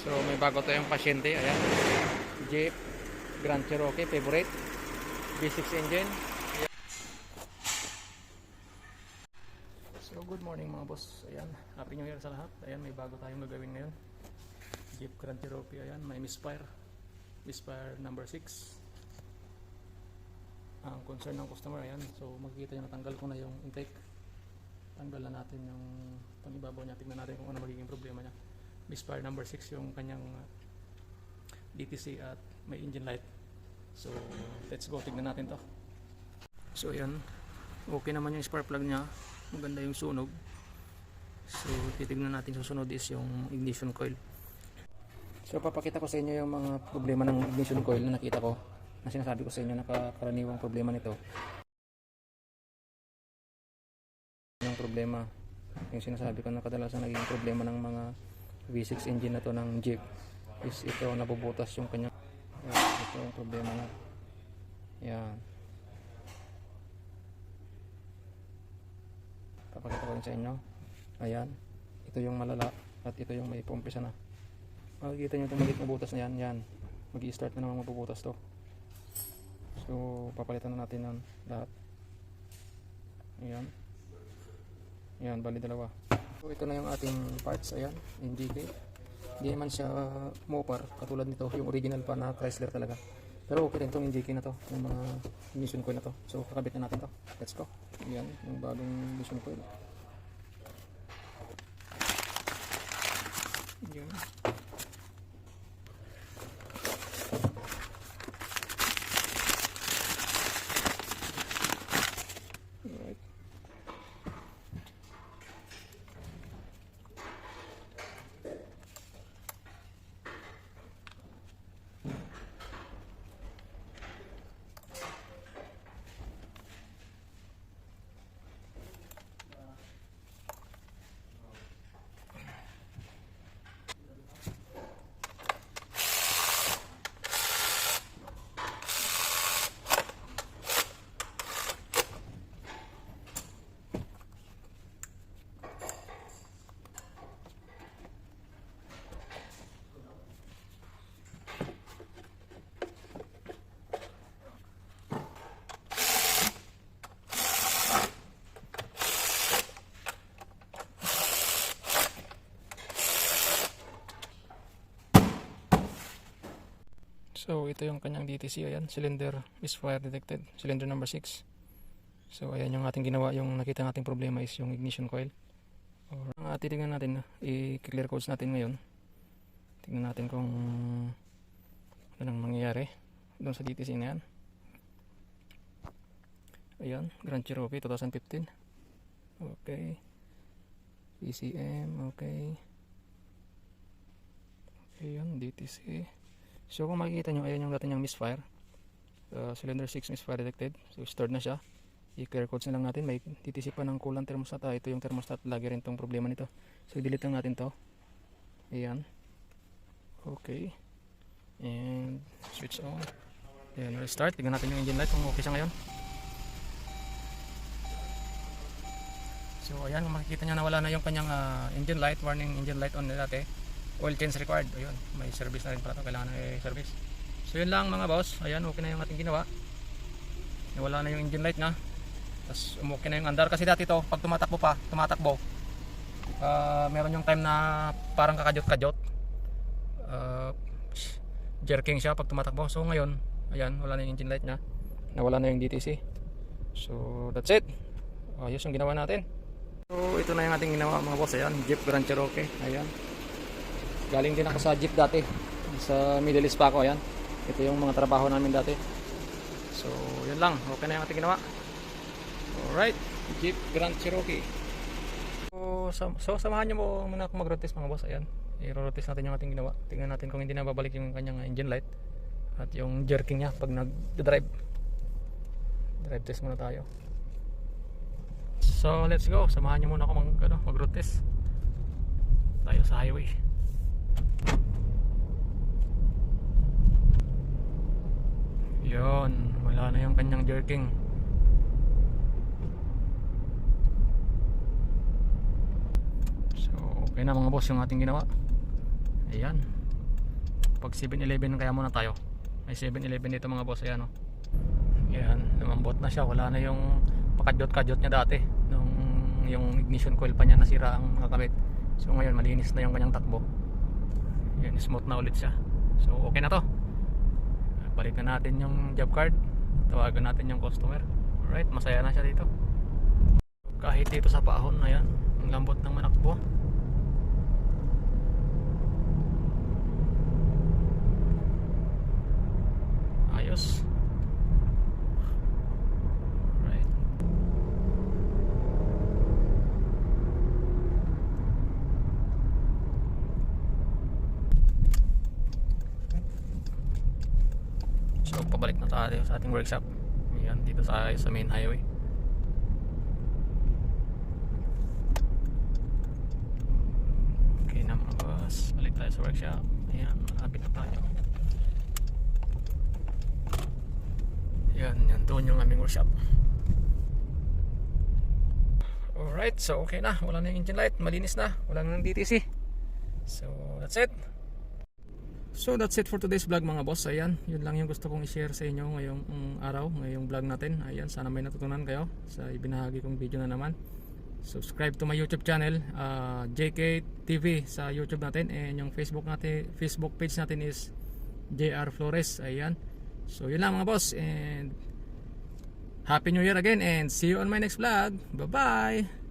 So may bago tayong pasyente, ayan. Jeep Grand Cherokee favorite V6 engine. Ayan. So good morning mga boss. Ayan, happy new year sa lahat. Ayan, may bago tayong gagawin ngayon. Jeep Grand Cherokee, ayan, may misfire number 6. Ang concern ng customer, ayan. So makikita nyo, natanggal ko na yung intake. Tanggal na natin yung pangibabaw niya. Tingnan natin kung ano magiging problema niya. Misfire number 6 yung kanyang DTC at may engine light. So let's go, tignan natin to. So ayan, okay naman yung spark plug niya, maganda yung sunog. So titignan natin, susunod is yung ignition coil. So papakita ko sa inyo yung mga problema ng ignition coil na nakita ko, na sinasabi ko sa inyo, nakakaraniwang problema nito. Yung problema, yung sinasabi ko na kadalasan naging problema ng mga V6 engine na to ng Jeep is ito, nabubutas yung kanya. Ito yung problema na. Yan. Papakita ko rin sa inyo. Ayan. Ito yung malala at ito yung may pumpisa na. Makikita nyo itong maliit na butas na yan. Yan. Mag-i-start na naman mabubutas to. So papalitan na natin yan lahat. Ayan. Ayan, bali dalawa. So ito na yung ating parts. Ayan, NGK. Hindi naman siya Mopar katulad nito, yung original pa na Chrysler talaga. Pero okay rin itong NGK na to, yung mga ignition coil na to. So kakabit na natin to. Let's go. Ayan, yung bagong ignition coil. Ayan. Alright. So ito yung kanyang DTC, ayan, cylinder misfire detected, cylinder number 6. So ayan yung ating ginawa, yung nakita nating problema is yung ignition coil. Ang titingnan natin, i-clear codes natin ngayon. Tingnan natin kung ano nang mangyayari doon sa DTC na yan. Ayan, Grand Cherokee 2015. Okay. PCM, okay. Ayan, DTC. So kung makikita nyo, ayan yung dati niyang misfire. Cylinder 6 misfire detected. So stored na siya. I-clear codes na lang natin. May DTC pa ng coolant thermostat. Ito yung thermostat. Lagi rin tong problema nito. So i-delete lang natin to. Ayan. Okay. And switch on. Ayan, restart. Tignan natin yung engine light kung okay siya ngayon. So ayan, kung makikita nyo, nawala na yung kanyang engine light. Warning engine light on na dati. Oil change required. Ayun, may service na rin pala ito. Kailangan na i-service. So yun lang mga boss. Ayan, okay na yung ating ginawa. Wala na yung engine light na. Tapos okay na yung andar. Kasi dati to, pag tumatakbo, meron yung time na parang kakadyot-kadyot. Jerking siya pag tumatakbo. So ngayon, ayan, wala na yung engine light na. Nawala na yung DTC. So that's it. Ayos yung ginawa natin. So ito na yung ating ginawa mga boss. Ayan, Jeep Grand Cherokee. Ayan. Galing din ako sa Jeep dati. Sa Middle East pa ako. Ayan. Ito yung mga trabaho namin dati. So yun lang. Okay na yung ating ginawa. Alright. Jeep Grand Cherokee. So samahan nyo mo muna ako mag-road test mga boss. Ayan. I-road test natin yung ating ginawa. Tingnan natin kung hindi na babalik yung kanyang engine light. At yung jerking niya pag nag-drive. Drive test muna tayo. So let's go. Samahan nyo muna ako mag-road test. Tayo sa highway. Yun, wala na yung kanyang jerking. So okay na mga boss yung ating ginawa. Ayan, Pag 7-Eleven kaya muna tayo. May 7-Eleven dito mga boss. Ayan, oh. Yan, lumambot na siya. Wala na yung pakadyot-kadyot niya dati nung yung ignition coil pa niya nasira ang nakakabit. So ngayon malinis na yung kanyang takbo. Yan, smooth na ulit siya. So okay na to. Balik na natin yung job card. Tawagan natin yung customer. Alright, masaya na siya dito. Kahit dito sa paahon, ayan, ang lambot ng manakbo. Ayos. Alright. So pabalik na tayo sa ating workshop. Ayan, dito sa main highway. Okay na mga boss, balik tayo sa workshop. Ayan, malapit na tayo. Yan, yan doon yung aming workshop. Alright, so okay na. Wala na yung engine light, malinis na. Wala na ng DTC. So that's it. So that's it for today's vlog mga boss. Ayan, yun lang yung gusto kong i-share sa inyo ngayong araw, ngayong vlog natin. Ayan, sana may natutunan kayo sa ibinahagi kong video na naman. Subscribe to my YouTube channel, JK TV sa YouTube natin, and yung Facebook page natin is JR Flores. Ayan. So yun lang mga boss, and Happy New Year again, and see you on my next vlog. Bye bye.